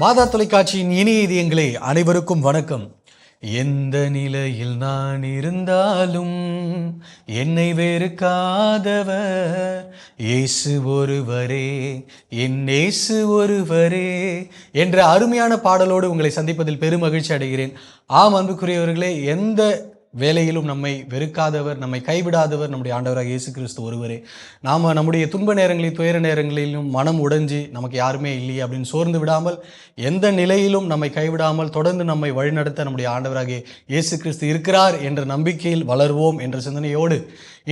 மாதா தொலைக்காட்சியின் இனிய இதயங்களே அனைவருக்கும் வணக்கம். எந்த நிலையில் நான் இருந்தாலும் என்னை வெறுக்காதவர் இயேசு ஒருவரே, என் இயேசு ஒருவரே என்ற அருமையான பாடலோடு உங்களை சந்திப்பதில் பெரும் மகிழ்ச்சி அடைகிறேன். ஆம் அன்புக்குரியவர்களே, எந்த வேலையிலும் நம்மை வெறுக்காதவர், நம்மை கைவிடாதவர் நம்முடைய ஆண்டவராக இயேசு கிறிஸ்து ஒருவரே. நாம் நம்முடைய துன்ப நேரங்களில், துயர நேரங்களிலும் மனம் உடைஞ்சு நமக்கு யாருமே இல்லையே அப்படின்னு சோர்ந்து விடாமல், எந்த நிலையிலும் நம்மை கைவிடாமல் தொடர்ந்து நம்மை வழிநடத்த நம்முடைய ஆண்டவராக இயேசு கிறிஸ்து இருக்கிறார் என்ற நம்பிக்கையில் வளர்வோம் என்ற சிந்தனையோடு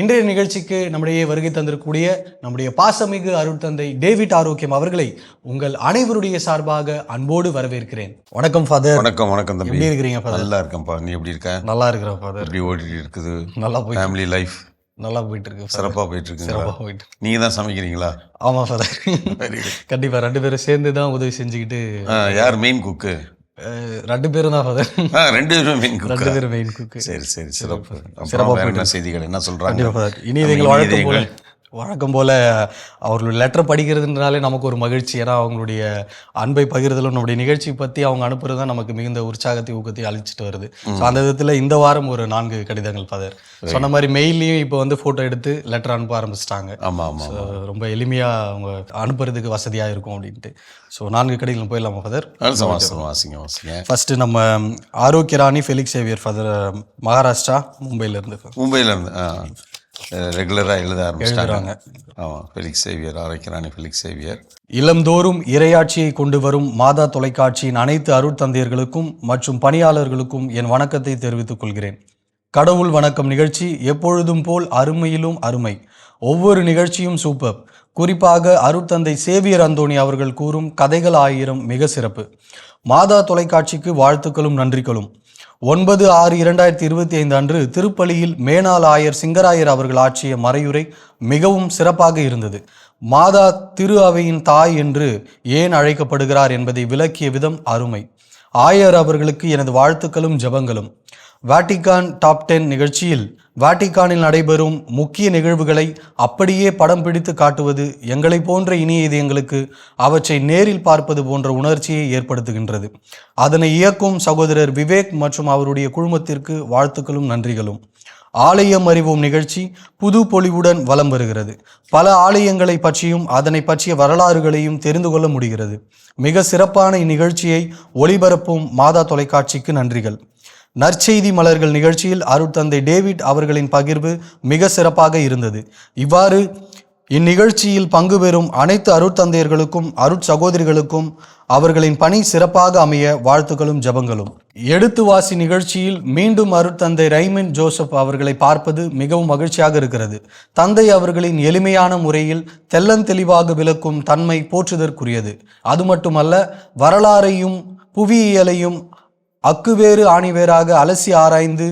இன்றைய நிகழ்ச்சிக்கு நம்முடைய வருகை தந்திருக்கக்கூடிய நம்முடைய பாசமிகு அருட்தந்தை டேவிட் ஆரோக்கியம் அவர்களை உங்கள் அனைவருடைய சார்பாக அன்போடு வரவேற்கிறேன். வணக்கம் ஃபாதர். வணக்கம். வணக்கம் தம்பி. எப்படி இருக்கிறீங்க ஃபாதர்? நல்லா இருக்கேன்ப்பா. நீ எப்படி இருக்க? நல்லா இருக்கிறேன் ஃபாதர். எப்படி ஓடிட்டு இருக்குது? நல்லா போய் ஃபேமிலி லைஃப் நல்லா போயிட்டு இருக்கு. சிறப்பாக போயிட்டு இருக்கு. சிறப்பாக போயிட்டு. நீங்கள் தான் சமைக்கிறீங்களா? ஆமாம் ஃபாதர், கண்டிப்பாக 2 பேரும் சேர்ந்து தான் உதவி செஞ்சுக்கிட்டு. யார் மெயின் குக்கு? 2 பேரும் தான் ஃபாதர். 2 பேரும் மெயின் குக். 2 பேரும் மெயின் குக்கு. சரி சரி, சிறப்பு. சிறப்பாக என்ன செய்திகள் என்ன சொல்கிறாங்க? இனி நீங்கள் வழக்கம் போல அவர்களுடைய லெட்டர் படிக்கிறதுனாலே நமக்கு ஒரு மகிழ்ச்சி. ஏன்னா அவங்களுடைய அன்பை பகிர்தலும் நம்முடைய நிகழ்ச்சி பற்றி அவங்க அனுப்புறது தான் நமக்கு மிகுந்த உற்சாகத்தை ஊக்கத்தை அழிச்சிட்டு வருது. ஸோ அந்த விதத்தில் இந்த வாரம் ஒரு 4 கடிதங்கள் ஃபாதர் சொன்ன மாதிரி மெயிலையும் இப்போ வந்து ஃபோட்டோ எடுத்து லெட்டர் அனுப்ப ஆரம்பிச்சிட்டாங்க. ஆமாம் ஆமாம், ரொம்ப எளிமையாக அவங்க அனுப்புறதுக்கு வசதியாக இருக்கும் அப்படின்ட்டு. ஸோ 4 கடிதங்கள் போயிடலாமா ஃபாதர்? வாசிங்க. ஃபர்ஸ்ட் நம்ம ஆரோக்கிய ராணி ஃபெலிக்ஸ் சேவியர் ஃபாதர், மகாராஷ்டிரா, மும்பையிலேருந்து ரெகுலராக எழுத ஆரம்பிச்சிட்டாங்க. ஆமாம், ஃபெலிக்ஸ் சேவியர், ஆரோக்கியராணி ஃபெலிக்ஸ் சேவியர். இல்லந்தோறும் இறையாட்சியை கொண்டு வரும் மாதா தொலைக்காட்சியின் அனைத்து அருட்தந்தையர்களுக்கும் மற்றும் பணியாளர்களுக்கும் என் வணக்கத்தை தெரிவித்துக் கொள்கிறேன். கடவுள் வணக்கம் நிகழ்ச்சி எப்பொழுதும் போல் அருமையிலும் அருமை. ஒவ்வொரு நிகழ்ச்சியும் சூப்பர். குறிப்பாக அருட்தந்தை சேவியர் அந்தோணி அவர்கள் கூறும் கதைகள் 1000 மிக சிறப்பு. மாதா தொலைக்காட்சிக்கு வாழ்த்துக்களும் நன்றிகளும். 9/6/2025 அன்று திருப்பலியில் மேனாள் ஆயர் சிங்கராயர் அவர்கள் ஆற்றிய மறையுரை மிகவும் சிறப்பாக இருந்தது. மாதா திரு அவையின் தாய் என்று ஏன் அழைக்கப்படுகிறார் என்பதை விளக்கிய விதம் அருமை. ஆயர் அவர்களுக்கு எனது வாழ்த்துக்களும் ஜெபங்களும். வாட்டிகான் டாப் 10 நிகழ்ச்சியில் வாட்டிகானில் நடைபெறும் முக்கிய நிகழ்வுகளை அப்படியே படம் பிடித்து காட்டுவது எங்களை போன்ற இனிய இதயங்களுக்கு அவற்றை நேரில் பார்ப்பது போன்ற உணர்ச்சியை ஏற்படுத்துகின்றது. அதனை இயக்கும் சகோதரர் விவேக் மற்றும் அவருடைய குழுமத்திற்கு வாழ்த்துக்களும் நன்றிகளும். ஆலயம் அறிவோம் நிகழ்ச்சி புது பொலிவுடன் வலம் வருகிறது. பல ஆலயங்களை பற்றியும் அதனை பற்றிய வரலாறுகளையும் தெரிந்து கொள்ள முடிகிறது. மிக சிறப்பான இந்நிகழ்ச்சியை ஒளிபரப்பும் மாதா தொலைக்காட்சிக்கு நன்றிகள். நற்செய்தி மலர்கள் நிகழ்ச்சியில் அருட்தந்தை டேவிட் அவர்களின் பகிர்வு மிக சிறப்பாக இருந்தது. இவ்வாறு இந்நிகழ்ச்சியில் பங்கு பெறும் அனைத்து அருட்தந்தையர்களுக்கும் அருட்சகோதரிகளுக்கும் அவர்களின் பணி சிறப்பாக அமைய வாழ்த்துக்களும் ஜெபங்களும். எடுத்து வாசி நிகழ்ச்சியில் மீண்டும் அருட்தந்தை ரைமண்ட் ஜோசப் அவர்களை பார்ப்பது மிகவும் மகிழ்ச்சியாக இருக்கிறது. தந்தை அவர்களின் எளிமையான முறையில் தெள்ளந்தெளிவாக விளக்கும் தன்மை போற்றுதற்குரியது. அது மட்டுமல்ல, வரலாறையும் புவியியலையும் அக்குவேறு ஆணிவேராக அலசி ஆராய்ந்து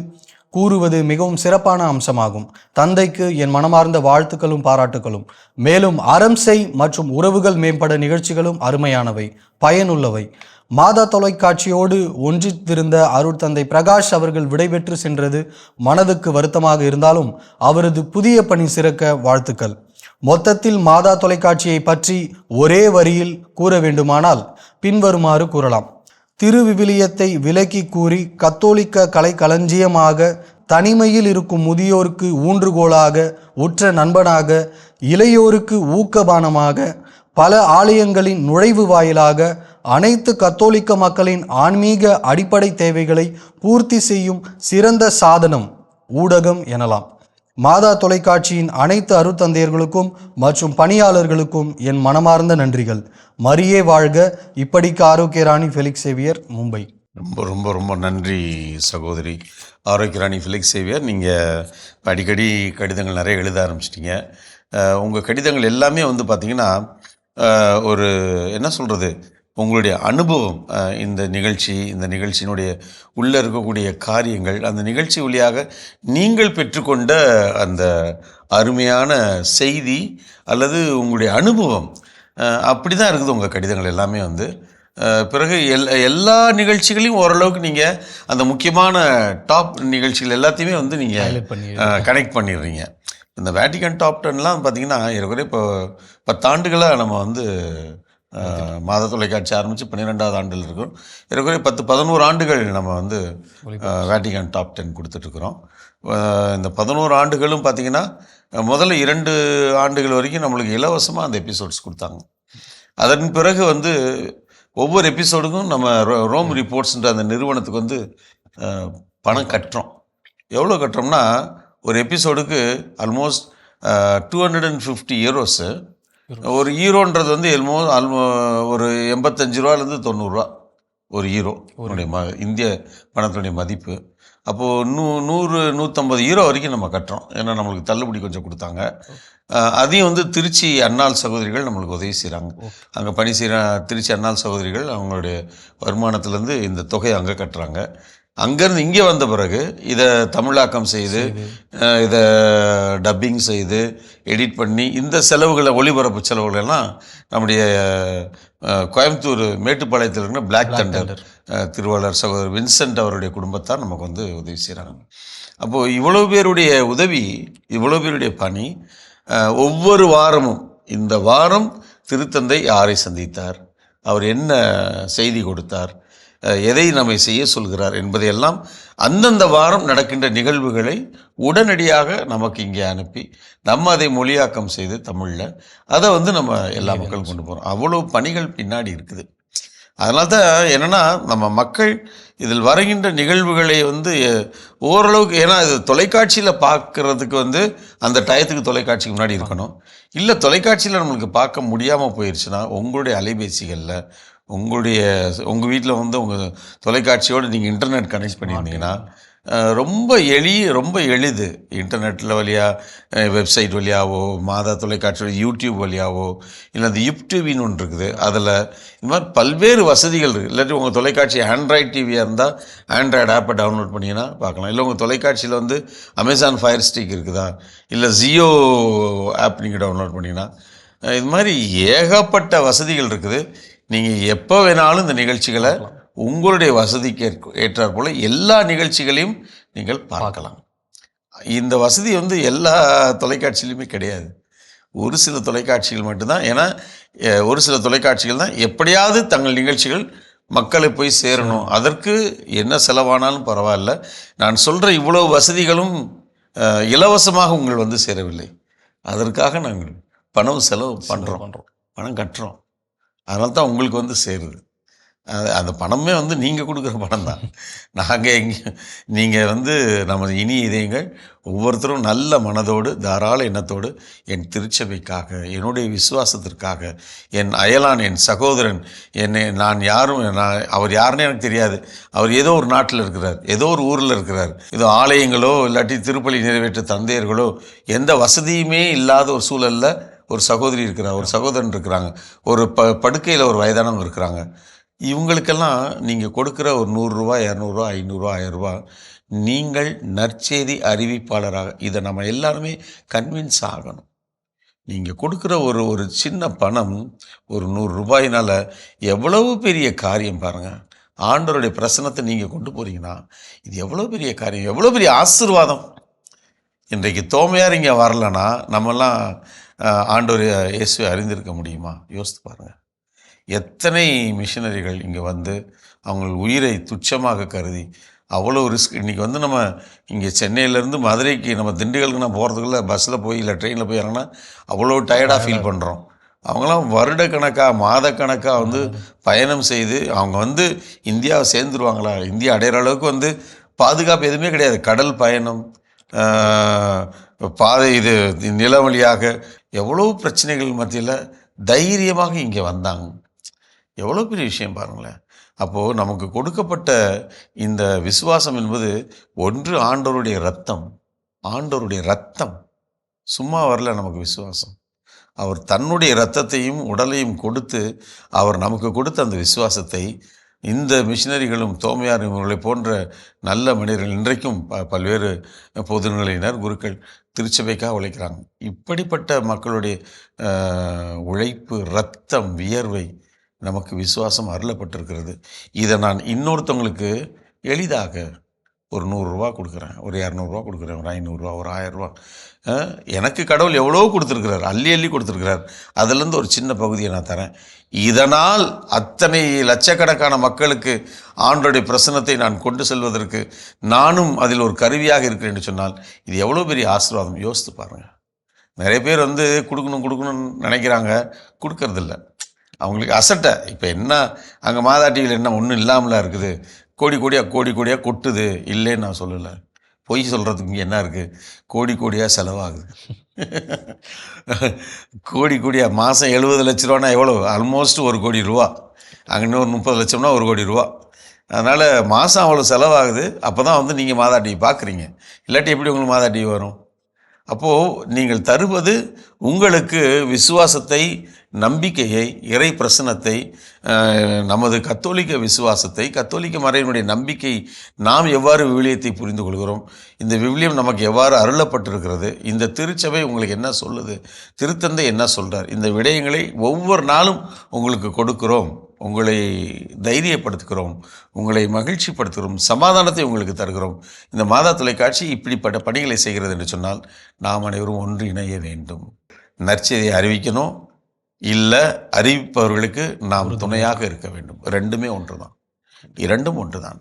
கூறுவது மிகவும் சிறப்பான அம்சமாகும். தந்தைக்கு என் மனமார்ந்த வாழ்த்துக்களும் பாராட்டுகளும். மேலும் அறம்சை மற்றும் உறவுகள் மேம்பட நிகழ்ச்சிகளும் அருமையானவை, பயனுள்ளவை. மாதா தொலைக்காட்சியோடு ஒன்றித்திருந்த அருட்தந்தை பிரகாஷ் அவர்கள் விடைபெற்று சென்றது மனதுக்கு வருத்தமாக இருந்தாலும் அவரது புதிய பணி சிறக்க வாழ்த்துக்கள். மொத்தத்தில் மாதா தொலைக்காட்சியை பற்றி ஒரே வரியில் கூற வேண்டுமானால் பின்வருமாறு கூறலாம். திருவிவிலியத்தை விலக்கி கூறி கத்தோலிக்க கலை களஞ்சியமாக, தனிமையில் இருக்கும் முதியோருக்கு ஊன்றுகோலாக, உற்ற நண்பனாக, இளையோருக்கு ஊக்கபானமாக, பல ஆலயங்களின் நுழைவு வாயிலாக, அனைத்து கத்தோலிக்க மக்களின் ஆன்மீக அடிப்படை தேவைகளை பூர்த்தி செய்யும் சிறந்த சாதனம் ஊடகம் எனலாம். மாதா தொலைக்காட்சியின் அனைத்து அருட்தந்தையர்களுக்கும் மற்றும் பணியாளர்களுக்கும் என் மனமார்ந்த நன்றிகள். மரியே வாழ்க. இப்படிக்கு ஆரோக்கிய ராணி ஃபெலிக்ஸ் சேவியர், மும்பை. ரொம்ப ரொம்ப ரொம்ப நன்றி சகோதரி ஆரோக்கிய ராணி ஃபெலிக்ஸ் சேவியர். நீங்கள் அடிக்கடி கடிதங்கள் நிறைய எழுத ஆரம்பிச்சிட்டிங்க. உங்கள் கடிதங்கள் எல்லாமே வந்து பார்த்திங்கன்னா ஒரு என்ன சொல்கிறது, உங்களுடைய அனுபவம், இந்த நிகழ்ச்சியினுடைய உள்ளே இருக்கக்கூடிய காரியங்கள், அந்த நிகழ்ச்சி வழியாக நீங்கள் பெற்றுக்கொண்ட அந்த அருமையான செய்தி அல்லது உங்களுடைய அனுபவம் அப்படி தான் இருக்குது உங்கள் கடிதங்கள் எல்லாமே வந்து. பிறகு எல்லா நிகழ்ச்சிகளையும் ஓரளவுக்கு நீங்கள் அந்த முக்கியமான டாப் நிகழ்ச்சிகள் எல்லாத்தையுமே வந்து நீங்கள் கனெக்ட் பண்ணிடுறீங்க. இந்த வேட்டிகன் டாப் 10லாம் பார்த்திங்கன்னா ஏற்கனவே இப்போ 10 ஆண்டுகளாக நம்ம வந்து மாத தொலைக்காட்சி ஆரம்பித்து 12வது ஆண்டில் இருக்கும். ஏறக்குறைய 10-11 ஆண்டுகள் நம்ம வந்து வேட்டிகன் டாப் 10 கொடுத்துட்ருக்குறோம். இந்த 11 ஆண்டுகளும் பார்த்திங்கன்னா முதல்ல 2 ஆண்டுகள் வரைக்கும் நம்மளுக்கு இலவசமாக அந்த எபிசோட்ஸ் கொடுத்தாங்க. அதன் பிறகு வந்து ஒவ்வொரு எபிசோடுக்கும் நம்ம ரோம் ரிப்போர்ட்ஸ்ன்ற அந்த நிறுவனத்துக்கு வந்து பணம் கட்டுறோம். எவ்வளோ கட்டுறோம்னா ஒரு எபிசோடுக்கு ஆல்மோஸ்ட் 250 யூரோஸு. ஒரு ஈரோன்றது வந்து ஒரு 85 ரூபாலேருந்து 90 ரூபா ஒரு ஈரோ இந்திய பணத்தினுடைய மதிப்பு. அப்போது 100-150 யூரோ வரைக்கும் நம்ம கட்டுறோம். ஏன்னா நம்மளுக்கு தள்ளுபடி கொஞ்சம் கொடுத்தாங்க. அதையும் வந்து திருச்சி அன்னாள் சகோதரிகள் நம்மளுக்கு உதவி செய்கிறாங்க. அங்கே பணி செய்கிற திருச்சி அன்னாள் சகோதரிகள் அவங்களுடைய வருமானத்துலேருந்து இந்த தொகையை அங்கே கட்டுறாங்க. அங்கேருந்து இங்கே வந்த பிறகு இதை தமிழாக்கம் செய்து இதை டப்பிங் செய்து எடிட் பண்ணி இந்த செலவுகளை ஒளிபரப்பு செலவுகளெல்லாம் நம்முடைய கோயம்புத்தூர் மேட்டுப்பாளையத்தில் இருக்கிற பிளாக் தண்டர் திருவாளர் சகோதரர் வின்சென்ட் அவருடைய குடும்பத்தார் நமக்கு வந்து உதவி செய்கிறாங்க. அப்போது இவ்வளோ பேருடைய உதவி, இவ்வளோ பேருடைய பணி. ஒவ்வொரு வாரமும் இந்த வாரம் திருத்தந்தை யாரை சந்தித்தார், அவர் என்ன செய்தி கொடுத்தார், எதை நம்மை செய்ய சொல்கிறார் என்பதையெல்லாம் அந்தந்த வாரம் நடக்கின்ற நிகழ்வுகளை உடனடியாக நமக்கு இங்கே அனுப்பி நம்ம அதை மொழியாக்கம் செய்து தமிழில் அதை வந்து நம்ம எல்லா மக்களும் கொண்டு போகிறோம். அவ்வளோ பணிகள் பின்னாடி இருக்குது. அதனால தான் என்னென்னா நம்ம மக்கள் இதில் வருகின்ற நிகழ்வுகளை வந்து ஓரளவுக்கு, ஏன்னா இது தொலைக்காட்சியில் பார்க்குறதுக்கு வந்து அந்த டயத்துக்கு தொலைக்காட்சிக்கு முன்னாடி இருக்கணும். இல்லை தொலைக்காட்சியில் நம்மளுக்கு பார்க்க முடியாமல் போயிடுச்சுன்னா உங்களுடைய அலைபேசிகளில் உங்கள் வீட்டில் வந்து உங்கள் தொலைக்காட்சியோடு நீங்கள் இன்டர்நெட் கனெக்ட் பண்ணியிருந்தீங்கன்னா ரொம்ப எளிது. இன்டர்நெட்டில் வழியாக வெப்சைட் வழியாவோ மாதா தொலைக்காட்சி யூடியூப் வழியாவோ இல்லை அந்த யூடியூபின்னு ஒன்று இருக்குது, அதில் இந்த மாதிரி பல்வேறு வசதிகள் இருக்குது. இல்லாட்டி உங்கள் தொலைக்காட்சி ஆண்ட்ராய்டு டிவியாக இருந்தால் ஆண்ட்ராய்டு ஆப்பை டவுன்லோட் பண்ணிங்கன்னா பார்க்கலாம். இல்லை உங்கள் தொலைக்காட்சியில் வந்து அமேசான் ஃபயர் ஸ்டிக் இருக்குதா, இல்லை ஜியோ ஆப் நீங்கள் டவுன்லோட் பண்ணிங்கன்னா இது மாதிரி ஏகப்பட்ட வசதிகள் இருக்குது. நீங்கள் எப்போ வேணாலும் இந்த நிகழ்ச்சிகளை உங்களுடைய வசதிக்கு ஏற்றாற் போல் எல்லா நிகழ்ச்சிகளையும் நீங்கள் பார்க்கலாம். இந்த வசதி வந்து எல்லா தொலைக்காட்சியிலுமே கிடையாது. ஒரு சில தொலைக்காட்சிகள் மட்டும்தான். ஏன்னா ஒரு சில தொலைக்காட்சிகள் தான் எப்படியாவது தங்கள் நிகழ்ச்சிகள் மக்களை போய் சேரணும். அதற்கு என்ன செலவானாலும் பரவாயில்ல. நான் சொல்கிற இவ்வளோ வசதிகளும் இலவசமாக உங்கள் வந்து சேரவில்லை. அதற்காக நாங்கள் பணம் செலவு பண்ணுறோம், பணம் கட்டுறோம். அதனால தான் உங்களுக்கு வந்து சேருது. அந்த பணமே வந்து நீங்கள் கொடுக்குற பணம் தான். நீங்கள் வந்து நமது இனிய இதயங்கள் ஒவ்வொருத்தரும் நல்ல மனதோடு தாராள எண்ணத்தோடு என் திருச்சபைக்காக, என்னுடைய விசுவாசத்திற்காக, என் அயலான், என் சகோதரன், அவர் யாருன்னு எனக்கு தெரியாது, அவர் ஏதோ ஒரு நாட்டில் இருக்கிறார், ஏதோ ஒரு ஊரில் இருக்கிறார், ஏதோ ஆலயங்களோ இல்லாட்டி திருப்பலி நிறைவேற்ற தந்தையர்களோ எந்த வசதியுமே இல்லாத ஒரு சூழலில் ஒரு சகோதரி இருக்கிறார், ஒரு சகோதரன் இருக்கிறாங்க, ஒரு படுக்கையில் ஒரு வயதானவங்க இருக்கிறாங்க. இவங்களுக்கெல்லாம் நீங்கள் கொடுக்குற ஒரு 100 ரூபா, 200 ரூபா, 500 ரூபா, 1000 ரூபா, நீங்கள் நற்செய்தி அறிவிப்பாளராக இதை நம்ம எல்லாருமே கன்வின்ஸ் ஆகணும். நீங்கள் கொடுக்குற ஒரு சின்ன பணம், ஒரு 100 ரூபாயினால் எவ்வளவு பெரிய காரியம் பாருங்கள். ஆண்டவருடைய பிரசன்னத்தை நீங்கள் கொண்டு போகிறீங்கன்னா இது எவ்வளோ பெரிய காரியம், எவ்வளோ பெரிய ஆசீர்வாதம். இன்றைக்கு தோமையார் இங்கே வரலன்னா நம்மெல்லாம் ஆண்டவர் இயேசுவை அறிந்திருக்க முடியுமா? யோசித்து பாருங்கள். எத்தனை மிஷினரிகள் இங்கே வந்து அவங்க உயிரை துச்சமாக கருதி அவ்வளோ ரிஸ்க். இன்றைக்கி வந்து நம்ம இங்கே சென்னையிலேருந்து மதுரைக்கு, நம்ம திண்டுக்கலுக்கு நான் போகிறதுக்குள்ள பஸ்ஸில் போய் இல்லை ட்ரெயினில் போய் இறங்கினா அவ்வளோ டயர்டாக ஃபீல் பண்ணுறோம். அவங்களாம் வருடக்கணக்காக மாதக்கணக்காக வந்து பயணம் செய்து அவங்க வந்து இந்தியாவை சேர்ந்துருவாங்களா, இந்தியா அடையிற அளவுக்கு வந்து பாதுகாப்பு எதுவுமே கிடையாது. கடல் பயணம், பாதை, இது நில வழியாக எவ்வளோ பிரச்சனைகள் மத்தியில் தைரியமாக இங்கே வந்தாங்க. எவ்வளோ பெரிய விஷயம் பாருங்களேன். அப்போது நமக்கு கொடுக்கப்பட்ட இந்த விசுவாசம் என்பது ஒன்று ஆண்டவருடைய இரத்தம் சும்மா வரல. நமக்கு விசுவாசம் அவர் தன்னுடைய இரத்தத்தையும் உடலையும் கொடுத்து அவர் நமக்கு கொடுத்த அந்த விசுவாசத்தை இந்த மிஷினரிகளும் தோமையார் இவர்களை போன்ற நல்ல மனிதர்கள் இன்றைக்கும் பல்வேறு பொதுநிலையினர், குருக்கள் திருச்சபைக்காக உழைக்கிறாங்க. இப்படிப்பட்ட மக்களுடைய உழைப்பு, இரத்தம், வியர்வை நமக்கு விசுவாசம் அருளப்பட்டிருக்கிறது. இதை நான் இன்னொருத்தவங்களுக்கு எளிதாக ஒரு 100 ரூபா கொடுக்குறேன், ஒரு 200 ரூபா கொடுக்குறேன், ஒரு 500 ரூபா, ஒரு 1000 ரூபா. எனக்கு கடவுள் எவ்வளோ கொடுத்துருக்கிறார், அள்ளி அள்ளி கொடுத்துருக்கிறார். அதுலேருந்து ஒரு சின்ன பகுதியை நான் தரேன். இதனால் அத்தனை லட்சக்கணக்கான மக்களுக்கு ஆண்டோடைய பிரசன்னத்தை நான் கொண்டு செல்வதற்கு நானும் அதில் ஒரு கருவியாக இருக்கிறேன் என்று சொன்னால் இது எவ்வளோ பெரிய ஆசீர்வாதம். யோசித்து பாருங்கள். நிறைய பேர் வந்து கொடுக்கணும்னு நினைக்கிறாங்க, கொடுக்கறதில்ல. அவங்களுக்கு அசட்டை. இப்போ என்ன அங்கே மாதா டிவியில் என்ன ஒன்றும் இல்லாமலாம் இருக்குது, கோடி கோடியாக கொட்டுது. இல்லைன்னு நான் சொல்லலை. பொய் சொல்கிறதுக்கு இங்கே என்ன இருக்குது? கோடியாக செலவாகுது. கோடியாக மாதம் 70 லட்ச ரூபானா எவ்வளோ? ஆல்மோஸ்ட் 1 கோடி ரூபா. அங்கே இன்னொரு 30 லட்சம்னா 1 கோடி ரூபா. அதனால் மாதம் அவ்வளோ செலவாகுது. அப்போ தான் வந்து நீங்கள் மாதா டிவி பார்க்குறீங்க. இல்லாட்டி எப்படி உங்களுக்கு மாதா டிவி வரும்? அப்போது நீங்கள் தருவது உங்களுக்கு விசுவாசத்தை, நம்பிக்கையை, இறை பிரசன்னத்தை, நமது கத்தோலிக்க விசுவாசத்தை, கத்தோலிக்க மறையினுடைய நம்பிக்கை, நாம் எவ்வாறு விவிலியத்தை புரிந்து கொள்கிறோம், இந்த விவிலியம் நமக்கு எவ்வாறு அருளப்பட்டிருக்கிறது, இந்த திருச்சபை உங்களுக்கு என்ன சொல்லுது, திருத்தந்தை என்ன சொல்கிறார், இந்த விடயங்களை ஒவ்வொரு நாளும் உங்களுக்கு கொடுக்கிறோம். உங்களை தைரியப்படுத்துகிறோம், உங்களை மகிழ்ச்சிப்படுத்துகிறோம், சமாதானத்தை உங்களுக்கு தருகிறோம். இந்த மாதா தொலைக்காட்சி இப்படிப்பட்ட பணிகளை செய்கிறது என்று சொன்னால் நாம் அனைவரும் ஒன்று இணைய வேண்டும். நற்செய்தியை அறிவிக்கணும், இல்லை அறிவிப்பவர்களுக்கு நாம் துணையாக இருக்க வேண்டும். ரெண்டுமே ஒன்று தான், இரண்டும் ஒன்று தான்.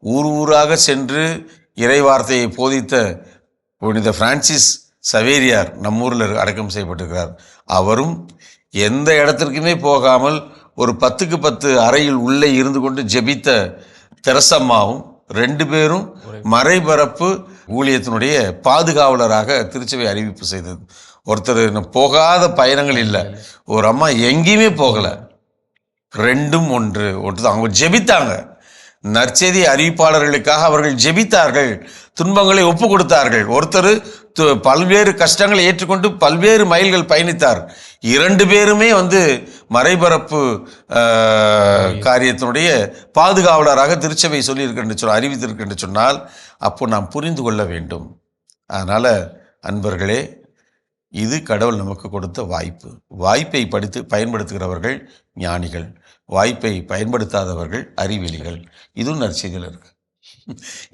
ஊராக சென்று இறை வார்த்தையை போதித்த புனித பிரான்சிஸ் சவேரியார் நம்மூரில் அடக்கம் செய்யப்பட்டிருக்கிறார். அவரும் எந்த இடத்திற்குமே போகாமல் ஒரு 10க்கு 10 அறையில் உள்ளே இருந்து கொண்டு ஜெபித்த தெரசம்மாவும் 2 பேரும் மறைபரப்பு ஊழியத்தினுடைய பாதுகாவலராக திருச்சபை அறிவிப்பு செய்தது. ஒருத்தர் போகாத பயணங்கள் இல்லை, ஒரு அம்மா எங்கேயுமே போகலை. ரெண்டும் ஒன்று தான். அவங்க ஜெபித்தாங்க. நற்செய்தி அறிவிப்பாளர்களுக்காக அவர்கள் ஜெபித்தார்கள், துன்பங்களை ஒப்பு கொடுத்தார்கள். ஒருத்தர் பல்வேறு கஷ்டங்களை ஏற்றுக்கொண்டு பல்வேறு மைல்கள் பயணித்தார். 2 பேருமே வந்து மறைபரப்பு காரியத்தினுடைய பாதுகாவலராக திருச்சபை சொல்லியிருக்கின்ற அறிவித்திருக்கின்ற சொன்னால் அப்போ நாம் புரிந்து கொள்ள வேண்டும். அதனால் அன்பர்களே, இது கடவுள் நமக்கு கொடுத்த வாய்ப்பு. வாய்ப்பை பயன்படுத்துகிறவர்கள் ஞானிகள், வாய்ப்பை பயன்படுத்தாதவர்கள் அறிவிலிகள். இதுவும் நற்செய்தியில் இருக்கு.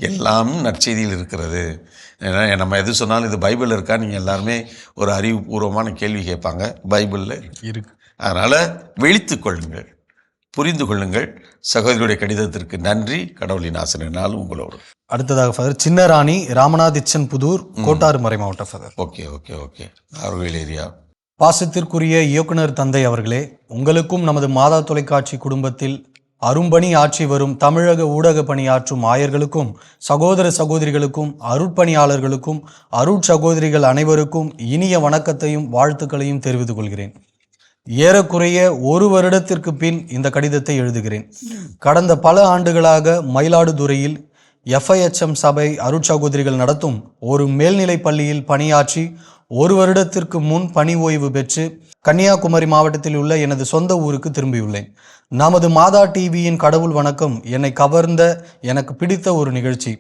எல்லாம் நற்செய்தியில் இருக்கிறது. ஏன்னா நம்ம எது சொன்னாலும் இது பைபிளில் இருக்கா, நீங்கள் எல்லாருமே ஒரு அறிவுபூர்வமான கேள்வி கேட்பாங்க. பைபிளில் இருக்கு. அதனால் விழித்து கொள்ளுங்கள், புரிந்து கொள்ளுங்கள். சகோதரியுடைய கடிதத்திற்கு நன்றி. கடவுளின் ஆசிரியனாலும் உங்களோடு. அடுத்ததாக ஃபாதர் சின்னராணி, ராமநாதிச்சன் புதூர், கோட்டாறு மறை மாவட்டம். Father okay Orwell area. பாசத்திற்குரிய இயக்குனர் தந்தை அவர்களே, உங்களுக்கும் நமது மாதா தொலைக்காட்சி குடும்பத்தில் அரும்பணி ஆற்றி வரும் தமிழக ஊடக பணியாற்றும் ஆயர்களுக்கும் சகோதர சகோதரிகளுக்கும் அருட்பணியாளர்களுக்கும் அருட்சகோதரிகள் அனைவருக்கும் இனிய வணக்கத்தையும் வாழ்த்துக்களையும் தெரிவித்துக் கொள்கிறேன். ஏறக்குறைய 1 வருடத்திற்கு பின் இந்த கடிதத்தை எழுதுகிறேன். கடந்த பல ஆண்டுகளாக மயிலாடுதுறையில் FIHM சபை அருட்சகோதரிகள் நடத்தும் ஒரு மேல்நிலை பள்ளியில் பணியாற்றி 1 வருடத்திற்கு முன் பணி ஓய்வு பெற்று கன்னியாகுமரி மாவட்டத்தில் உள்ள எனது சொந்த ஊருக்கு திரும்பியுள்ளேன். நமது மாதா டிவியின் கடவுள் வணக்கம் என்னை கவர்ந்த, எனக்கு பிடித்த ஒரு நிகழ்ச்சி.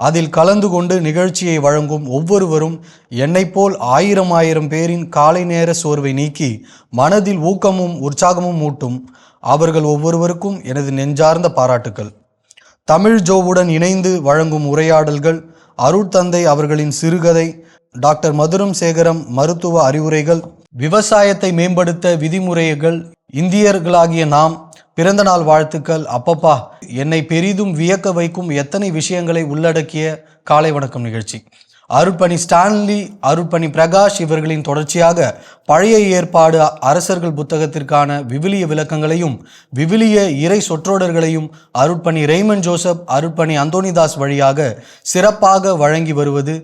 அதில் கலந்து கொண்டு நிகழ்ச்சியை வழங்கும் ஒவ்வொருவரும் என்னைப் போல் 1000 பேரின் காலை நேர சோர்வை நீக்கி மனதில் ஊக்கமும் உற்சாகமும் ஊட்டும். அவர்கள் ஒவ்வொருவருக்கும் எனது நெஞ்சார்ந்த பாராட்டுக்கள். தமிழ் ஜோவுடன் இணைந்து வழங்கும் உரையாடல்கள், அருட்தந்தை அவர்களின் சிறுகதை, டாக்டர் மதுரம் சேகரம் மருத்துவ அறிவுரைகள், விவசாயத்தை மேம்படுத்த விதிமுறைகள், இந்தியர்களாகிய நாம் பிறந்த நாள் வாழ்த்துக்கள், அப்பப்பா என்னை பெரிதும் வியக்க வைக்கும் எத்தனை விஷயங்களை உள்ளடக்கிய காலை வணக்கம் நிகழ்ச்சி. அருட்பணி ஸ்டான்லி, அருட்பணி பிரகாஷ் இவர்களின் தொடர்ச்சியாக பழைய ஏற்பாடு அரசர்கள் புத்தகத்திற்கான விவிலிய விளக்கங்களையும் விவிலிய இறை சொற்றொடர்களையும் அருட்பணி ரெய்மன் ஜோசப், அருட்பணி அந்தோனிதாஸ் வழியாக சிறப்பாக வழங்கி வருவது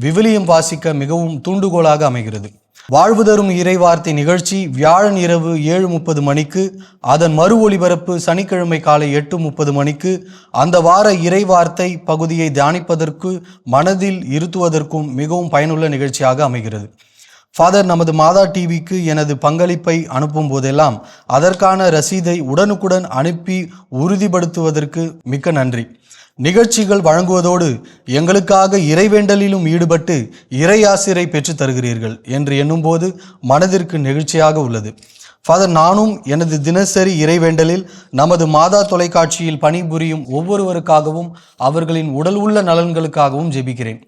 விவிலியம் வாசிக்க மிகவும் தூண்டுகோலாக அமைகிறது. வாழ்வு தரும் இறைவார்த்தை நிகழ்ச்சி வியாழன் இரவு 7:30 மணிக்கு, அதன் மறு ஒளிபரப்பு சனிக்கிழமை காலை 8:30 மணிக்கு அந்த வார இறைவார்த்தை பகுதியை தியானிப்பதற்கு மனதில் இருத்துவதற்கும் மிகவும் பயனுள்ள நிகழ்ச்சியாக அமைகிறது. ஃபாதர், நமது மாதா டிவிக்கு எனது பங்களிப்பை அனுப்பும் போதெல்லாம் அதற்கான ரசீதை உடனுக்குடன் அனுப்பி உறுதிப்படுத்துவதற்கு மிக்க நன்றி. நிகழ்ச்சிகள் வழங்குவதோடு எங்களுக்காக இறைவேண்டலிலும் ஈடுபட்டு இறையாசிரை பெற்று தருகிறீர்கள் என்று எண்ணும்போது மனதிற்கு நெகிழ்ச்சியாக உள்ளது. ஃபாதர், நானும் எனது தினசரி இறைவேண்டலில் நமது மாதா தொலைக்காட்சியில் பணிபுரியும் ஒவ்வொருவருக்காகவும் அவர்களின் உடல் உள்ள நலன்களுக்காகவும் ஜெபிக்கிறேன்.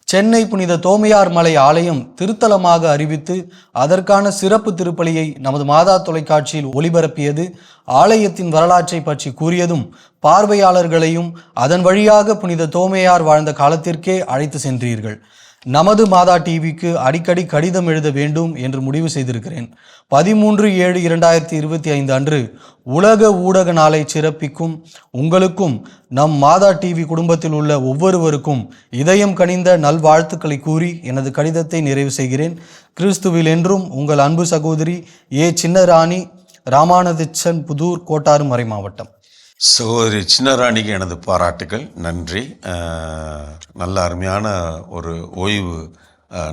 சென்னை புனித தோமையார் மலை ஆலயம் திருத்தலமாக அறிவித்து அதற்கான சிறப்பு திருப்பலியை நமது மாதா தொலைக்காட்சியில் ஒளிபரப்பியது, ஆலயத்தின் வரலாற்றை பற்றி கூறியதும் பார்வையாளர்களையும் அதன் வழியாக புனித தோமையார் வாழ்ந்த காலத்திற்கே அழைத்து சென்றீர்கள். நமது மாதா டிவிக்கு அடிக்கடி கடிதம் எழுத வேண்டும் என்று முடிவு செய்திருக்கிறேன். 13/7/2025 அன்று உலக ஊடக நாளை சிறப்பிக்கும் உங்களுக்கும் நம் மாதா டிவி குடும்பத்தில் உள்ள ஒவ்வொருவருக்கும் இதயம் கனிந்த நல்வாழ்த்துக்களை கூறி எனது கடிதத்தை நிறைவு செய்கிறேன். கிறிஸ்துவில் என்றும் உங்கள் அன்பு சகோதரி ஏ. சின்னராணி, ராமானதிச்சன், புதூர், கோட்டாறு, மறை மாவட்டம். சகோதரி சின்னராணிக்கு எனது பாராட்டுகள், நன்றி. நல்ல அருமையான ஒரு ஓய்வு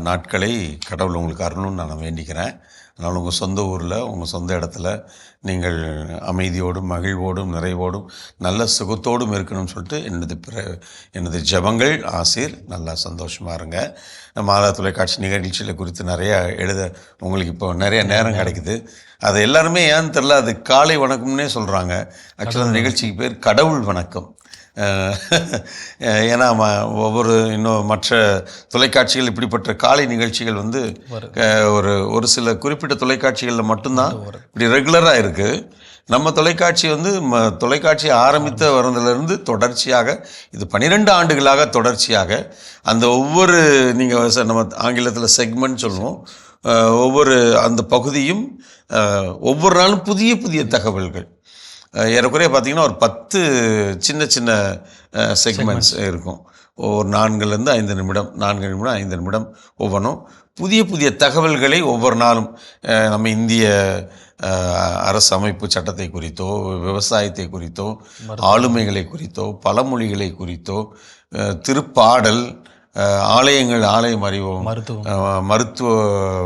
நாட்களை கடவுள் உங்களுக்கு அருளும் நான் வேண்டிக்கிறேன். அதனால் உங்கள் சொந்த ஊரில், உங்கள் சொந்த இடத்துல நீங்கள் அமைதியோடும் மகிழ்வோடும் நிறைவோடும் நல்ல சுகத்தோடும் இருக்கணும்னு சொல்லிட்டு எனது ஜெபங்கள் ஆசீர். நல்லா சந்தோஷமாக இருங்க. மாதா தொலைக்காட்சி நிகழ்ச்சியில் குறித்து நிறையா எழுத உங்களுக்கு இப்போ நிறைய நேரம் கிடைக்குது. அது எல்லாருமே ஏன்னு தெரில, அது காலை வணக்கம்னே சொல்கிறாங்க. ஆக்சுவலாக அந்த நிகழ்ச்சிக்கு பேர் கடவுள் வணக்கம். ஏன்னா இன்னும் மற்ற தொலைக்காட்சிகள் இப்படிப்பட்ட காலை நிகழ்ச்சிகள் வந்து ஒரு சில குறிப்பிட்ட தொலைக்காட்சிகளில் மட்டும்தான் இப்படி ரெகுலராக இருக்குது. நம்ம தொலைக்காட்சி வந்து தொலைக்காட்சி ஆரம்பித்த வரதுலேருந்து தொடர்ச்சியாக இது 12 ஆண்டுகளாக தொடர்ச்சியாக அந்த ஒவ்வொரு நீங்கள் நம்ம ஆங்கிலத்தில் செக்மெண்ட் சொல்லுவோம், ஒவ்வொரு அந்த பகுதியும் ஒவ்வொரு நாளும் புதிய புதிய தகவல்கள். ஏறக்குறைய பார்த்திங்கன்னா ஒரு 10 சின்ன சின்ன செக்மெண்ட்ஸ் இருக்கும். ஒவ்வொரு 4லேருந்து 5 நிமிடம், 4 நிமிடம், 5 நிமிடம் ஒவ்வொன்றும் புதிய புதிய தகவல்களை ஒவ்வொரு நாளும் நம்ம இந்திய அரசு அமைப்பு சட்டத்தை குறித்தோ, விவசாயத்தை குறித்தோ, ஆளுமைகளை குறித்தோ, பழமொழிகளை குறித்தோ, திருப்பாடல், ஆலயங்கள், ஆலயம் அறிவோம், மருத்துவ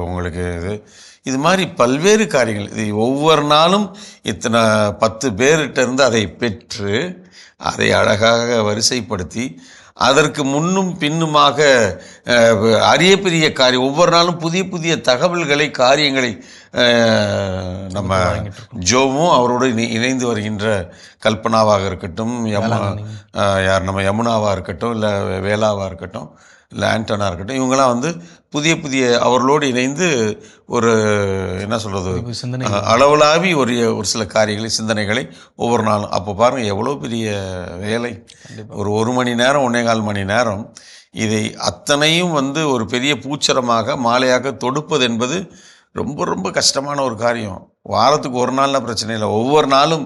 உங்களுக்கு இது மாதிரி பல்வேறு காரியங்கள். இது ஒவ்வொரு நாளும் இத்தனை 10 பேர்கிட்ட இருந்து அதை பெற்று அதை அழகாக வரிசைப்படுத்தி அதற்கு முன்னும் பின்னுமாக அரிய பெரிய காரியம், ஒவ்வொரு நாளும் புதிய புதிய தகவல்களை, காரியங்களை நம்ம ஜோவும் அவரோடு இணைந்து வருகின்ற கல்பனாவாக இருக்கட்டும், நம்ம யமுனாவாக இருக்கட்டும், இல்லை வேளாவாக இருக்கட்டும், இல்லை ஆண்டனாக இருக்கட்டும், இவங்களாம் வந்து புதிய புதிய அவர்களோடு இணைந்து ஒரு என்ன சொல்கிறது, அளவலாவி ஒரு சில காரியங்களை, சிந்தனைகளை ஒவ்வொரு நாளும். அப்போ பாருங்கள் எவ்வளோ பெரிய வேலை. ஒரு மணி நேரம், 1.25 மணி நேரம் இதை அத்தனையும் வந்து ஒரு பெரிய பூச்சரமாக மாலையாக தொடுப்பது என்பது ரொம்ப ரொம்ப கஷ்டமான ஒரு காரியம். வாரத்துக்கு ஒரு நாள்னா பிரச்சனை இல்லை, ஒவ்வொரு நாளும்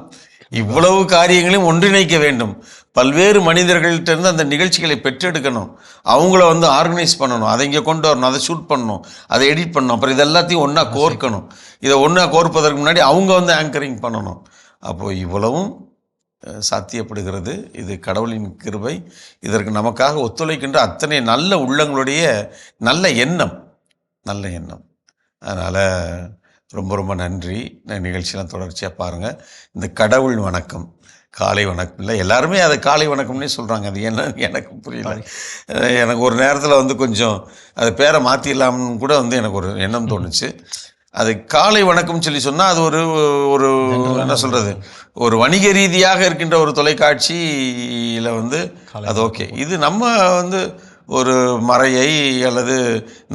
இவ்வளவு காரியங்களையும் ஒன்றிணைக்க வேண்டும். பல்வேறு மனிதர்கள்ட்டிருந்து அந்த நிகழ்ச்சிகளை பெற்றெடுக்கணும், அவங்கள வந்து ஆர்கனைஸ் பண்ணணும், அதை இங்கே கொண்டு வரணும், அதை ஷூட் பண்ணணும், அதை எடிட் பண்ணணும், அப்புறம் இது எல்லாத்தையும் ஒன்றா கோர்க்கணும். இதை ஒன்றா கோர்ப்பதற்கு முன்னாடி அவங்க வந்து ஆங்கரிங் பண்ணணும். அப்போது இவ்வளவும் சாத்தியப்படுகிறது. இது கடவுளின் கிருபை. இதற்கு நமக்காக ஒத்துழைக்கின்ற அத்தனை நல்ல உள்ளங்களுடைய நல்ல எண்ணம். அதனால் ரொம்ப ரொம்ப நன்றி. நிகழ்ச்சியெலாம் தொடர்ச்சியாக பாருங்கள். இந்த கடவுள் வணக்கம், காலை வணக்கம் இல்லை, எல்லாருமே அதை காலை வணக்கம்னே சொல்கிறாங்க. அது என்ன எனக்கு புரியல. எனக்கு ஒரு நேரத்தில் வந்து கொஞ்சம் அது பேரை மாற்றிடலாம்னு கூட வந்து எனக்கு ஒரு எண்ணம் தோணுச்சு. அது காலை வணக்கம் சொல்லி சொன்னால் அது ஒரு என்ன சொல்கிறது, ஒரு வணிக ரீதியாக இருக்கின்ற ஒரு தொலைக்காட்சியில் வந்து அது ஓகே. இது நம்ம வந்து ஒரு மறையை அல்லது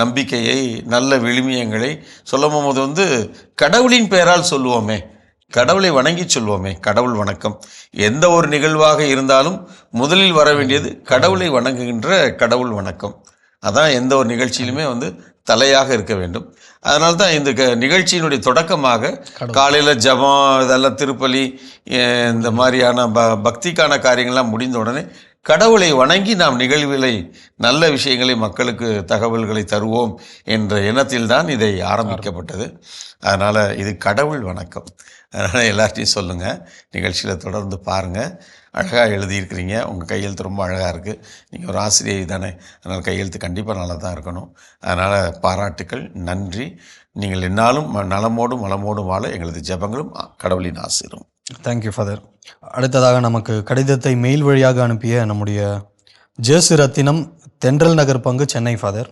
நம்பிக்கையை, நல்ல விழுமியங்களை சொல்லும் போது வந்து கடவுளின் பெயரால் சொல்லுவோமே, கடவுளை வணங்கி சொல்வோமே. கடவுள் வணக்கம் எந்த ஒரு நிகழ்வாக இருந்தாலும் முதலில் வர வேண்டியது கடவுளை வணங்குகின்ற கடவுள் வணக்கம். அதான் எந்த ஒரு நிகழ்ச்சியிலுமே வந்து தலையாக இருக்க வேண்டும். அதனால தான் இந்த நிகழ்ச்சியினுடைய தொடக்கமாக காலையில் ஜபம், இதெல்லாம் திருப்பலி, இந்த மாதிரியான பக்திக்கான காரியங்கள்லாம் முடிந்த உடனே கடவுளை வணங்கி நாம் நிகழ்வுகளை, நல்ல விஷயங்களை, மக்களுக்கு தகவல்களை தருவோம் என்ற எண்ணத்தில் தான் இதை ஆரம்பிக்கப்பட்டது. அதனால் இது கடவுள் வணக்கம். அதனால் எல்லார்ட்டையும் சொல்லுங்கள், நிகழ்ச்சியில் தொடர்ந்து பாருங்கள். அழகாக எழுதியிருக்கிறீங்க, உங்கள் கையெழுத்து ரொம்ப அழகாக இருக்குது. நீங்கள் ஒரு ஆசிரியை தானே, அதனால் கையெழுத்து கண்டிப்பாக நல்லா தான் இருக்கணும். அதனால் பாராட்டுக்கள், நன்றி. நீங்கள் என்னாலும் நலமோடும் வளமோடும் வாழ எங்களது ஜெபங்களும் கடவுளின் ஆசீரும். Thank you father. அடுத்ததாக நமக்கு கடிதத்தை மெயில் வழியாக அனுப்பிய நம்முடைய ஜேசு ரத்தினம், தென்றல் நகர் பங்கு, சென்னை. ஃபாதர்,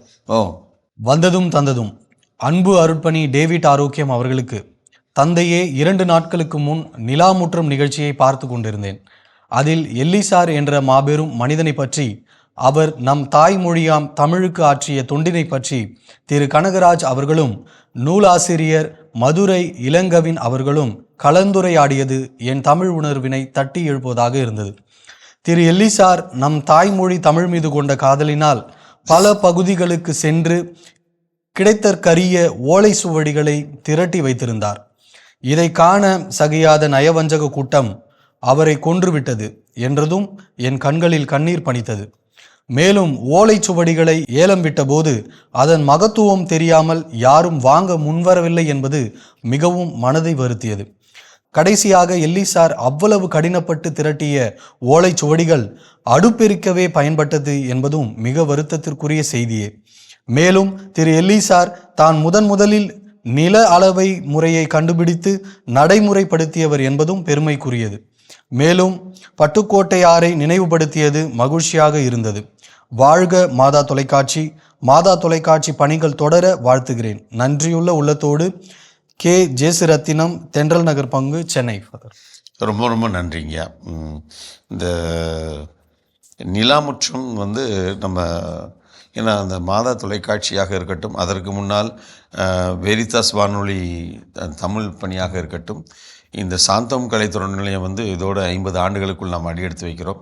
வந்ததும் தந்ததும் அன்பு அருட்பணி டேவிட் ஆரோக்கியம் அவர்களுக்கு தந்தையே, 2 நாட்களுக்கு முன் நிலாமுற்றம் நிகழ்ச்சியை பார்த்து கொண்டிருந்தேன். அதில் எல்லிசார் என்ற மாபெரும் மனிதனை பற்றி, அவர் நம் தாய்மொழியாம் தமிழுக்கு ஆற்றிய தொண்டினை பற்றி திரு கனகராஜ் அவர்களும் நூலாசிரியர் மதுரை இளங்கவின் அவர்களும் கலந்துரையாடியது என் தமிழ் உணர்வினை தட்டி எழுப்புவதாக இருந்தது. திரு எல்லிசார் நம் தாய்மொழி தமிழ் மீது கொண்ட காதலினால் பல பகுதிகளுக்கு சென்று கிடைத்தற்கரிய ஓலை சுவடிகளை திரட்டி வைத்திருந்தார். இதை காண சகியாத நயவஞ்சக கூட்டம் அவரை கொன்றுவிட்டது என்றதும் என் கண்களில் கண்ணீர் பனித்தது. மேலும் ஓலைச்சுவடிகளை ஏலம் விட்டபோது அதன் மகத்துவம் தெரியாமல் யாரும் வாங்க முன்வரவில்லை என்பது மிகவும் மனதை வருத்தியது. கடைசியாக எல்லிசார் அவ்வளவு கடினப்பட்டு திரட்டிய ஓலைச்சுவடிகள் அடுப்பெரிக்கவே பயன்பட்டது என்பதும் மிக வருத்தத்திற்குரிய செய்தியே. மேலும் திரு எல்லிசார் தான் முதலில் நில அளவை முறையை கண்டுபிடித்து நடைமுறைப்படுத்தியவர் என்பதும் பெருமைக்குரியது. மேலும் பட்டுக்கோட்டையாரை நினைவுபடுத்தியது மகிழ்ச்சியாக இருந்தது. வாழ்க மாதா தொலைக்காட்சி. மாதா தொலைக்காட்சி பணிகள் தொடர வாழ்த்துகிறேன். நன்றியுள்ள உள்ளத்தோடு கே. ஜேசுரத்தினம், தென்றல் நகர் பங்கு, சென்னை. ரொம்ப ரொம்ப நன்றிங்க. இந்த நிலாமுற்றம் நம்ம ஏன்னா அந்த மாதா தொலைக்காட்சியாக இருக்கட்டும், அதற்கு முன்னால் வெரிதாஸ் வானொலி தமிழ் பணியாக இருக்கட்டும், இந்த சாந்தம் கலைத்துறை நிலையம் இதோட 50 ஆண்டுகளுக்குள் நாம் அடியெடுத்து வைக்கிறோம்.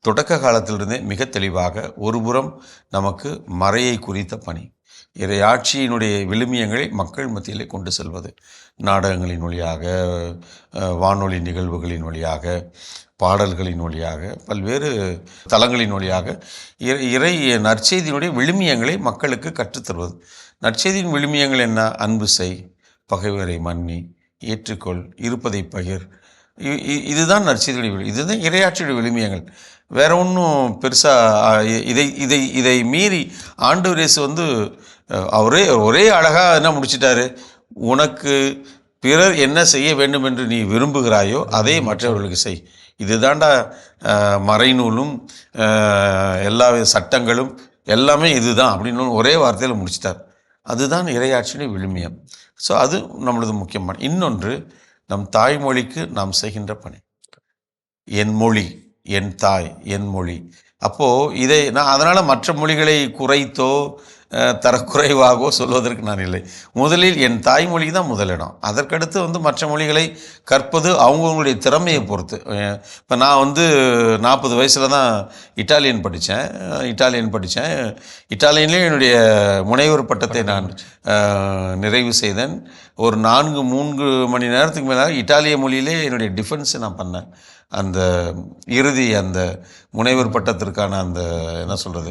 தொடக்க காலத்திலிருந்தே மிக தெளிவாக ஒருபுறம் நமக்கு மறையை குறித்த பணி, இறையாட்சியினுடைய விழுமியங்களை மக்கள் மத்தியிலே கொண்டு செல்வது, நாடகங்களின் வழியாக, வானொலி நிகழ்வுகளின் வழியாக, பாடல்களின் வழியாக, பல்வேறு தளங்களின் வழியாக இறை நற்செய்தியினுடைய விழுமியங்களை மக்களுக்கு கற்றுத்தருவது. நற்செய்தியின் விழுமியங்கள் என்ன? அன்பு செய், பகைவரை மன்னி, ஏற்றுக்கொள், இருப்பதை பகிர். இதுதான் நற்செய்தியுடைய இதுதான் இறையாட்சியுடைய விழுமியங்கள். வேற ஒன்றும் பெருசாக இதை மீறி ஆண்டவர் இயேசு ஒரே அழகாக என்ன முடிச்சிட்டாரு? உனக்கு பிறர் என்ன செய்ய வேண்டும் என்று நீ விரும்புகிறாயோ அதை மற்றவர்களுக்கு செய். இதுதாண்டா மறைநூலும் எல்லா சட்டங்களும் எல்லாமே இதுதான் அப்படின்னு ஒரே வார்த்தையில் முடிச்சிட்டார். அதுதான் இறையாட்சியுடைய விழுமியம். ஸோ அது நம்மளது முக்கியமான. இன்னொன்று, நம் தாய்மொழிக்கு நாம் செய்கின்ற பணி. என் மொழி, என் தாய், என் மொழி. அப்போது இதை நான் அதனால் மற்ற மொழிகளை குறைத்தோ தரக்குறைவாகவோ சொல்வதற்கு நான் இல்லை. முதலில் என் தாய்மொழிக்கு தான் முதலிடம். அதற்கடுத்து மற்ற மொழிகளை கற்பது அவங்கவுங்களுடைய திறமையை பொறுத்து. இப்போ நான் 40 வயசில் தான் இட்டாலியன் படித்தேன். இட்டாலியன்லேயே என்னுடைய முனைவர் பட்டத்தை நான் நிறைவு செய்தேன். ஒரு 3 மணி நேரத்துக்கு மேலே இட்டாலிய மொழியிலே என்னுடைய டிஃபென்ஸை நான் பண்ணேன். அந்த இறுதி அந்த முனைவர் பட்டத்திற்கான அந்த என்ன சொல்கிறது,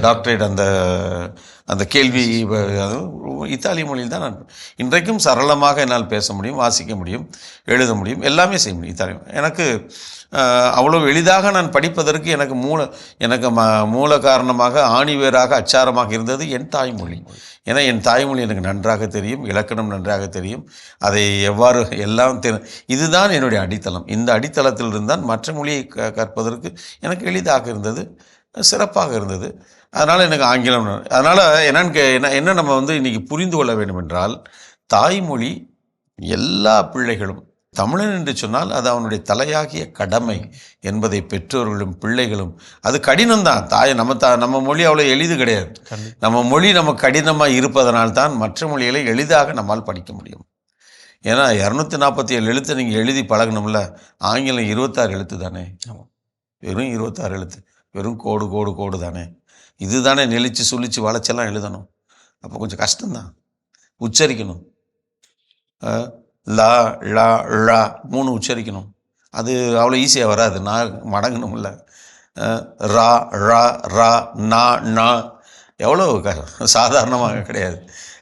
டாக்டரேட் அந்த கேள்வி இத்தாலிய மொழியில் தான் நான் இன்றைக்கும் சரளமாக என்னால் பேச முடியும், வாசிக்க முடியும், எழுத முடியும், எல்லாமே செய்ய முடியும் இத்தாலியம். எனக்கு அவ்வளோ எளிதாக நான் படிப்பதற்கு எனக்கு மூல காரணமாக, ஆணிவேராக, அச்சாரமாக இருந்தது என் தாய்மொழி. ஏன்னா என் தாய்மொழி எனக்கு நன்றாக தெரியும், இலக்கணம் நன்றாக தெரியும், அதை எவ்வாறு எல்லாம் இதுதான் என்னுடைய அடித்தளம். இந்த அடித்தளத்தில் இருந்தால் மற்ற மொழியை கற்பதற்கு எனக்கு எளிதாக இருந்தது, சிறப்பாக இருந்தது. அதனால் எனக்கு ஆங்கிலம். அதனால் என்ன நம்ம இன்றைக்கி புரிந்து கொள்ள வேண்டும் என்றால், தாய்மொழி எல்லா பிள்ளைகளும், தமிழன் என்று சொன்னால் அது அவனுடைய தலையாகிய கடமை என்பதை பெற்றோர்களும் பிள்ளைகளும், அது கடினம்தான். நம்ம மொழி அவ்வளோ எளிது கிடையாது. நம்ம மொழி நமக்கு கடினமாக இருப்பதனால்தான் மற்ற மொழிகளை எளிதாக நம்மால் படிக்க முடியும். ஏன்னா 247 எழுத்து நீங்கள் எழுதி பழகணும்ல. ஆங்கிலம் 26 எழுத்து தானே, வெறும் 26 எழுத்து, வெறும் கோடு தானே. இது தானே நெளிச்சு சுழிச்சு வளைச்செல்லாம் எழுதணும். அப்போ கொஞ்சம் கஷ்டம்தான். உச்சரிக்கணும். லா ழா ழா 3 உச்சரிக்கணும். அது அவ்வளோ ஈஸியாக வராது. நான் மடங்கணும்ல. ரா ழா ரா நா நா எவ்வளோ சாதாரணமாக கிடையாது.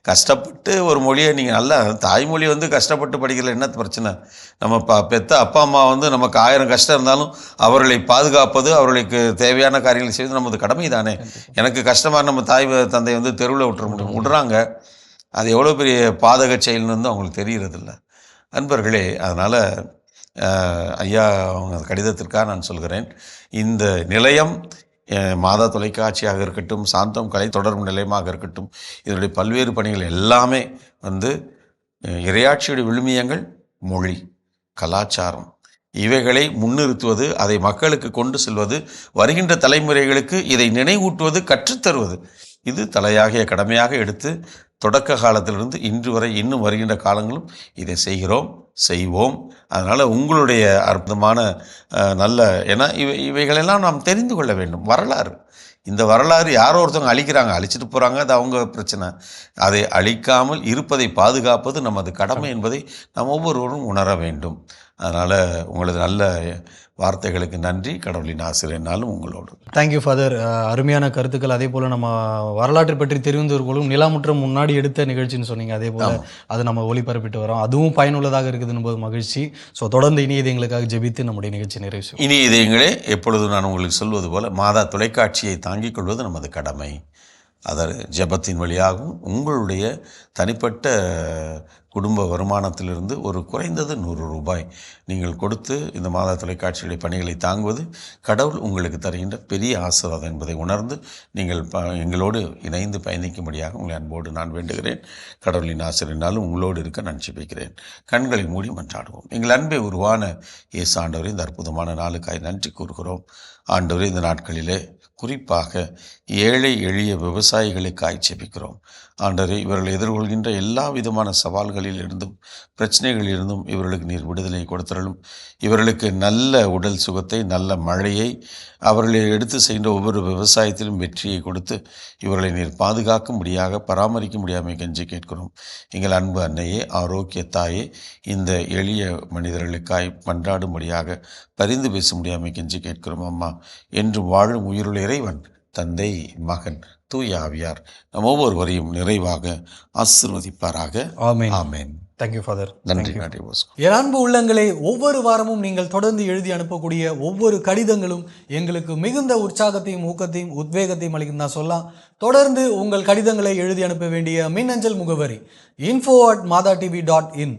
கஷ்டப்பட்டு ஒரு மொழியை நீங்கள் நல்லா, தாய்மொழி கஷ்டப்பட்டு படிக்கல என்ன பிரச்சனை? நம்ம பெத்த அப்பா அம்மா நமக்கு 1000 கஷ்டம் இருந்தாலும் அவர்களை பாதுகாப்பது, அவர்களுக்கு தேவையான காரியங்களை செய்வது நமது கடமை தானே. எனக்கு கஷ்டமாக நம்ம தாய் தந்தை தெருவில் விட்டுறாங்க. அது எவ்வளோ பெரிய பாதக செயல்னு அவங்களுக்கு தெரிகிறதில்ல. அன்பர்களே, அதனால் ஐயா அவங்க கடிதத்திற்காக நான் சொல்கிறேன், இந்த நிலையம் மாதா தொலைக்காட்சியாக இருக்கட்டும், சாந்தம் கலை தொடர்பு நிலையமாக இருக்கட்டும், இதனுடைய பல்வேறு பணிகள் எல்லாமே இறையாட்சியுடைய விழுமியங்கள் மொழி, கலாச்சாரம், இவைகளை முன்னிறுத்துவது, அதை மக்களுக்கு கொண்டு செல்வது, வருகின்ற தலைமுறைகளுக்கு இதை நினைவூட்டுவது, கற்றுத்தருவது, இது தலையாகிய கடமையாக எடுத்து தொடக்க காலத்திலிருந்து இன்று வரை இன்னும் வருகின்ற காலங்களும் இதை செய்வோம். அதனால் உங்களுடைய அற்புதமான நல்ல ஏன்னா இவைகளெல்லாம் நாம் தெரிந்து கொள்ள வேண்டும். வரலாறு, இந்த வரலாறு யாரோ ஒருத்தவங்க அழிக்கிறாங்க, அழிச்சிட்டு போகிறாங்க, அது அவங்க பிரச்சனை. அதை அழிக்காமல் இருப்பதை பாதுகாப்பது நமது கடமை என்பதை நாம் ஒவ்வொருவரும் உணர வேண்டும். அதனால் உங்களது நல்ல வார்த்தைகளுக்கு நன்றி. கடவுளின் ஆசிரியனாலும் உங்களோடு. Thank you father. அருமையான கருத்துக்கள். அதே போல் நம்ம வரலாற்றை பற்றி தெரிந்தவர்களும் நிலாமுற்றம் முன்னாடி எடுத்த நிகழ்ச்சின்னு சொன்னீங்க. அதே போல் அது நம்ம ஒளிபரப்பிட்டு வரோம். அதுவும் பயனுள்ளதாக இருக்குதுன்னு போது மகிழ்ச்சி. ஸோ தொடர்ந்து இனி இதயங்களுக்காக ஜெபித்து நம்முடைய நிகழ்ச்சி நிறைவு செய்வோம். இனி இதயங்களே, எப்பொழுதும் நான் உங்களுக்கு சொல்வது போல மாதா தொலைக்காட்சியை தாங்கிக் கொள்வது நமது கடமை. அதர் ஜெபத்தின் வழியாகவும் உங்களுடைய தனிப்பட்ட குடும்ப வருமானத்திலிருந்து ஒரு குறைந்தது 100 ரூபாய் நீங்கள் கொடுத்து இந்த மாதா தொலைக்காட்சியுடைய பணிகளை தாங்குவது கடவுள் உங்களுக்கு தருகின்ற பெரிய ஆசீர்வாதம் என்பதை உணர்ந்து நீங்கள் எங்களோடு இணைந்து பயணிக்கும்படியாக உங்களை அன்போடு நான் வேண்டுகிறேன். கடவுளின் ஆசிரியனாலும் உங்களோடு இருக்க நான் ஜெபிக்கிறேன். கண்களை மூடி மன்றாடுவோம். எங்கள் அன்பை உருவான இயேசு ஆண்டவரே, இந்த அற்புதமான நாளுக்காய் நன்றி கூறுகிறோம். ஆண்டவரே, இந்த நாட்களிலே குறிப்பாக ஏழை எளிய விவசாயிகளுக்காய் ஜெபிக்கிறோம். ஆண்டவரே, இவர்கள் எதிர்கொள்கின்ற எல்லா விதமான சவால்களிலிருந்தும் பிரச்சனைகளிலிருந்தும் இவர்களுக்கு நீர் விடுதலை கொடுத்தரலும். இவர்களுக்கு நல்ல உடல் சுகத்தை, நல்ல மழையை, அவர்களை எடுத்து செய்கின்ற ஒவ்வொரு விவசாயத்திலும் வெற்றியை கொடுத்து இவர்களை நீர் பாதுகாக்கும்படியாக பராமரிக்கும்படியாக கெஞ்சி கேட்கிறோம். எங்கள் அன்பு அன்னையே, ஆரோக்கிய தாயே, இந்த எளிய மனிதர்களுக்காய் மன்றாடும்படியாக பரிந்து பேசும்படியாக கெஞ்சி கேட்கிறோம். அம்மா, என்றும் வாழும் உயிருள்ள இறைவன், தந்தை, மகன், தூய ஆவியார் நம் ஒவ்வொருவரையும் நிறைவாக ஆசீர்வதிப்பாராக. ஆமென். ஆமென். Thank you father. நன்றி. என் அன்பு உள்ளங்களே, ஒவ்வொரு வாரமும் நீங்கள் தொடர்ந்து எழுதி அனுப்பக்கூடிய ஒவ்வொரு கடிதங்களும் எங்களுக்கு மிகுந்த உற்சாகத்தையும் ஊக்கத்தையும் உத்வேகத்தையும் அளிக்கும் தான் சொல்லலாம். தொடர்ந்து உங்கள் கடிதங்களை எழுதி அனுப்ப வேண்டிய மின்னஞ்சல் முகவரி info@madatv.in.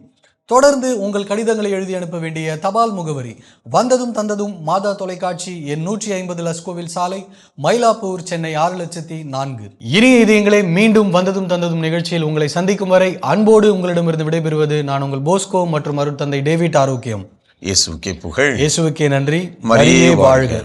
தொடர்ந்து உங்கள் கடிதங்களை எழுதி அனுப்ப வேண்டிய தபால் முகவரி வந்ததும் தந்ததும் மாதா தொலைக்காட்சி, எண் 150 லஸ்கோவில் சாலை, மயிலாப்பூர், சென்னை 6004. இனிய இதயங்களே, மீண்டும் வந்ததும் தந்ததும் நிகழ்ச்சியில் உங்களை சந்திக்கும் வரை அன்போடு உங்களிடமிருந்து விடைபெறுவது நான் உங்கள் போஸ்கோ மற்றும் அருட்தந்தை டேவிட் ஆரோக்கியம். இயேசுவுக்கே புகழ். இயேசுவுக்கே நன்றி. மரியே வாழ்க.